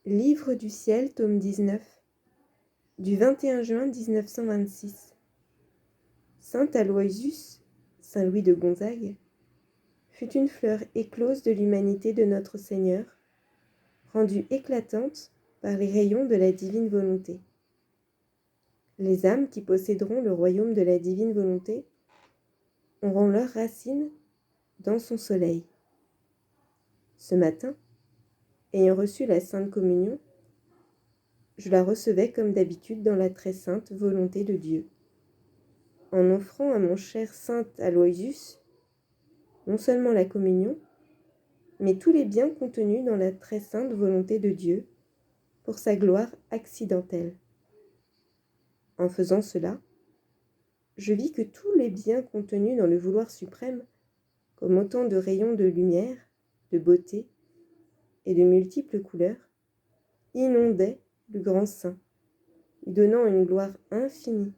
Livre du ciel, tome 19, du 21 juin 1926. Saint Aloysius, Saint Louis de Gonzague, fut une fleur éclose de l'humanité de notre Seigneur, rendue éclatante par les rayons de la divine volonté. Les âmes qui posséderont le royaume de la divine volonté auront leurs racines dans son soleil. Ce matin, ayant reçu la Sainte Communion, je la recevais comme d'habitude dans la très sainte volonté de Dieu, en offrant à mon cher saint Aloysius non seulement la communion, mais tous les biens contenus dans la très sainte volonté de Dieu pour sa gloire accidentelle. En faisant cela, je vis que tous les biens contenus dans le vouloir suprême, comme autant de rayons de lumière, de beauté et de multiples couleurs, inondaient le grand saint, lui donnant une gloire infinie.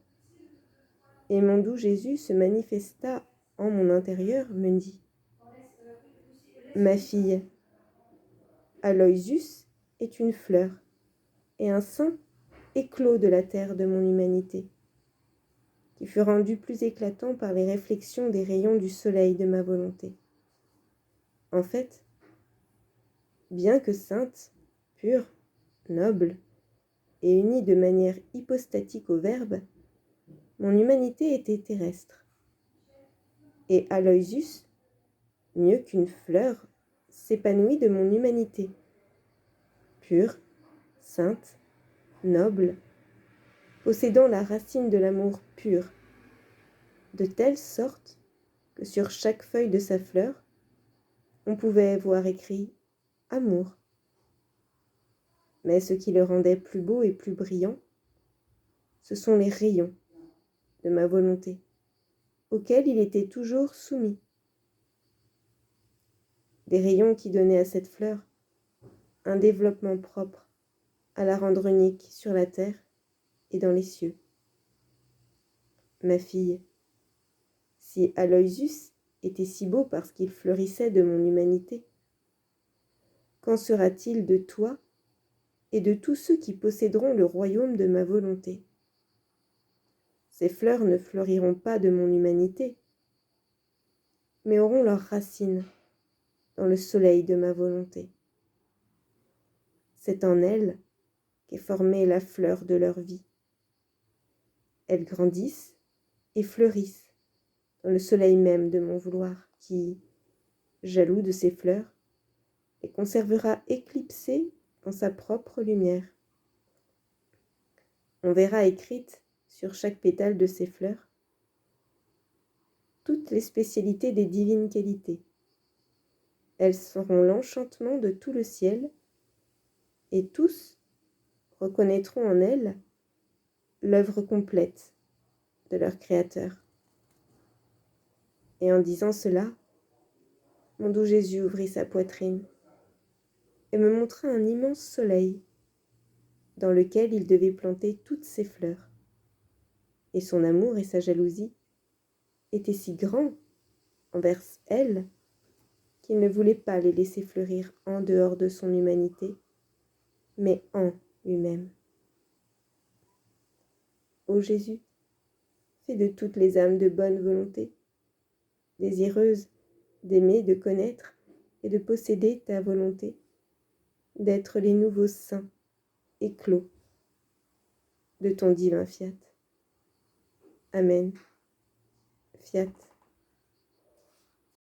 Et mon doux Jésus se manifesta en mon intérieur, me dit: Ma fille, Aloysius est une fleur et un saint éclos de la terre de mon humanité, qui fut rendu plus éclatant par les réflexions des rayons du soleil de ma volonté. En fait, bien que sainte, pure, noble et unie de manière hypostatique au Verbe, mon humanité était terrestre. Et Aloysius, mieux qu'une fleur, s'épanouit de mon humanité, pure, sainte, noble, possédant la racine de l'amour pur, de telle sorte que sur chaque feuille de sa fleur, on pouvait voir écrit « Amour ». Mais ce qui le rendait plus beau et plus brillant, ce sont les rayons de ma volonté, auxquels il était toujours soumis. Des rayons qui donnaient à cette fleur un développement propre à la rendre unique sur la terre et dans les cieux. Ma fille, si Aloysius était si beau parce qu'il fleurissait de mon humanité, qu'en sera-t-il de toi et de tous ceux qui posséderont le royaume de ma volonté? Ces fleurs ne fleuriront pas de mon humanité, mais auront leurs racines dans le soleil de ma volonté. C'est en elles qu'est formée la fleur de leur vie. Elles grandissent et fleurissent dans le soleil même de mon vouloir qui, jaloux de ces fleurs, les conservera éclipsées dans sa propre lumière. On verra écrites sur chaque pétale de ces fleurs toutes les spécialités des divines qualités. Elles seront l'enchantement de tout le ciel, et tous reconnaîtront en elles l'œuvre complète de leur Créateur. Et en disant cela, mon doux Jésus ouvrit sa poitrine et me montra un immense soleil dans lequel il devait planter toutes ses fleurs. Et son amour et sa jalousie étaient si grands envers elles qu'il ne voulait pas les laisser fleurir en dehors de son humanité, mais en lui-même. Ô Jésus, fais de toutes les âmes de bonne volonté, désireuses d'aimer, de connaître et de posséder ta volonté, d'être les nouveaux saints éclos de ton divin fiat. Amen. Fiat.